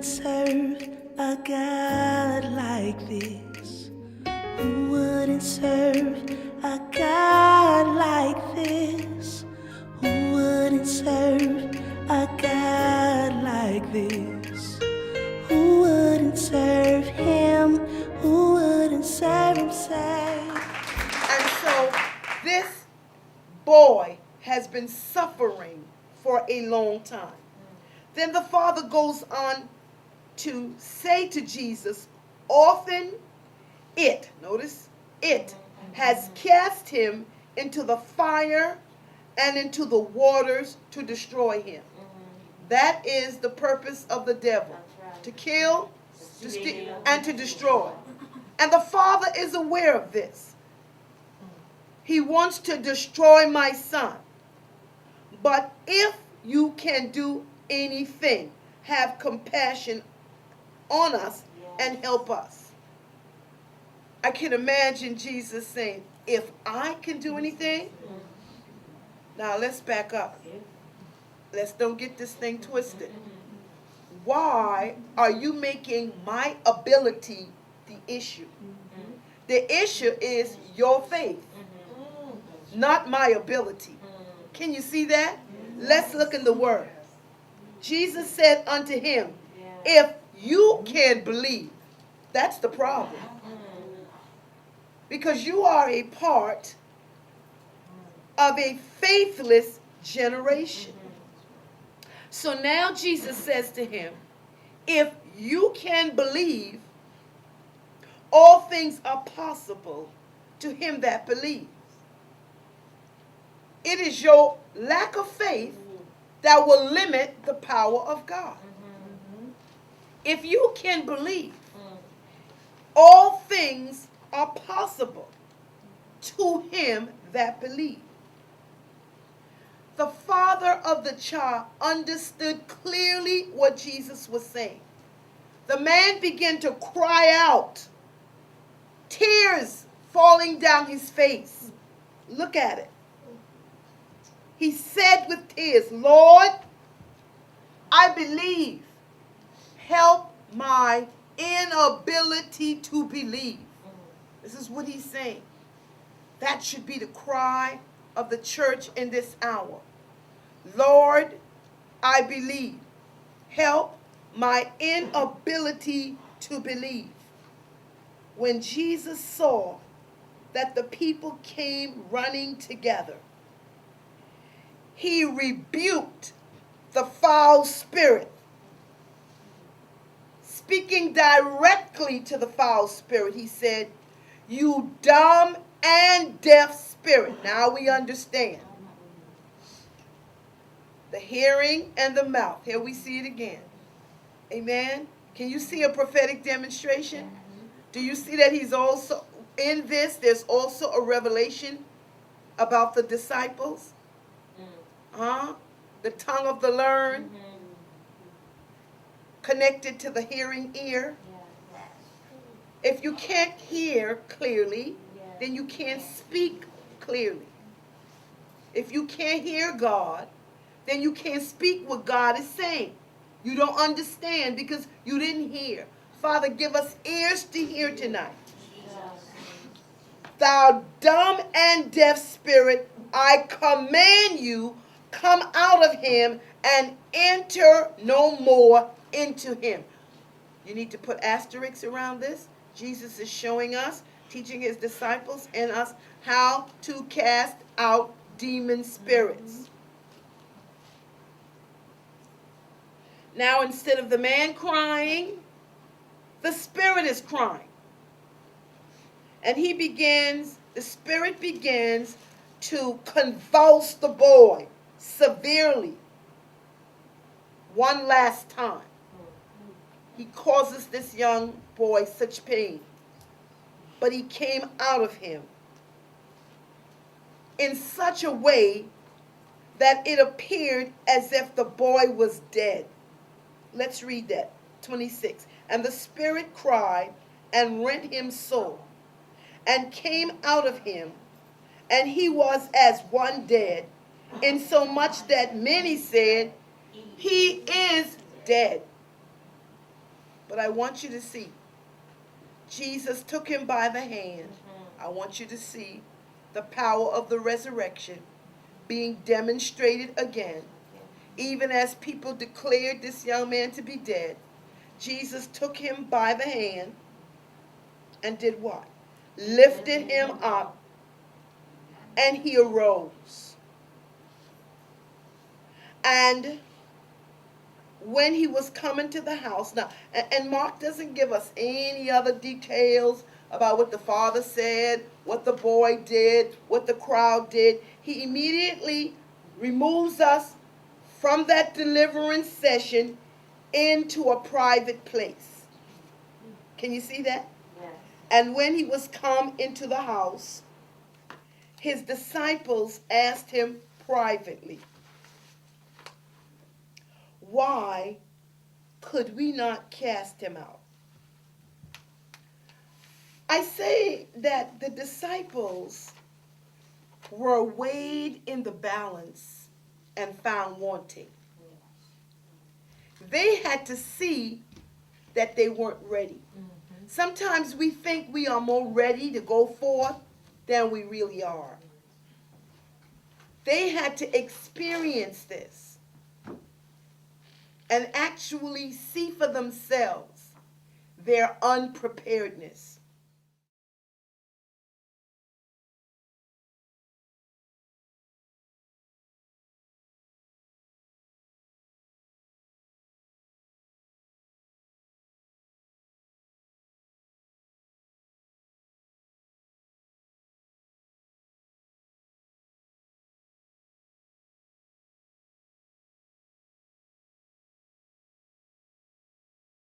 serve a God like this? Who wouldn't serve a God like this? Who wouldn't serve a God like this? Who wouldn't serve him? Who wouldn't serve himself? And so this boy has been suffering for a long time. Then the father goes on to say to Jesus, often notice, it has cast him into the fire and into the waters to destroy him. That is the purpose of the devil, to kill, to steal, and to destroy. And the father is aware of this. He wants to destroy my son. But if you can do anything, have compassion on us and help us. I can imagine Jesus saying, if I can do anything. Now let's back up. Let's don't get this thing twisted. Why are you making my ability the issue? The issue is your faith, not my ability. Can you see that? Let's look in the word. Jesus said unto him, if you can believe, that's the problem. Because you are a part of a faithless generation. So now Jesus says to him, if you can believe, all things are possible to him that believes. It is your lack of faith that will limit the power of God. If you can believe, all things are possible to him that believes. The father of the child understood clearly what Jesus was saying. The man began to cry out, tears falling down his face. Look at it. He said with tears, Lord, I believe. Help my inability to believe. This is what he's saying. That should be the cry of the church in this hour. Lord, I believe. Help my inability to believe. When Jesus saw that the people came running together, he rebuked the foul spirit, speaking directly to the foul spirit. He said, you dumb and deaf spirit. Now we understand. The hearing and the mouth. Here we see it again. Amen. Can you see a prophetic demonstration? Do you see that he's also, in this, there's also a revelation about the disciples? The tongue of the learned, connected to the hearing ear. If you can't hear clearly, then you can't speak clearly. If you can't hear God, then you can't speak what God is saying. You don't understand because you didn't hear. Father, give us ears to hear tonight. Thou dumb and deaf spirit, I command you, come out of him and enter no more into him. You need to put asterisks around this. Jesus is showing us, teaching his disciples and us how to cast out demon spirits. Now, instead of the man crying, the spirit is crying. And the spirit begins to convulse the boy severely. One last time. He causes this young boy such pain. But he came out of him in such a way that it appeared as if the boy was dead. Let's read that. 26. And the spirit cried and rent him sore, and came out of him, and he was as one dead, insomuch that many said, he is dead. But I want you to see, Jesus took him by the hand. I want you to see the power of the resurrection being demonstrated again. Even as people declared this young man to be dead, Jesus took him by the hand and did what? Lifted him up, and he arose. And when he was coming to the house, now, and Mark doesn't give us any other details about what the father said, what the boy did, what the crowd did. He immediately removes us from that deliverance session into a private place. Can you see that? Yes. And when he was come into the house, his disciples asked him privately, why could we not cast him out? I say that the disciples were weighed in the balance and found wanting. They had to see that they weren't ready. Sometimes we think we are more ready to go forth than we really are. They had to experience this and actually see for themselves their unpreparedness.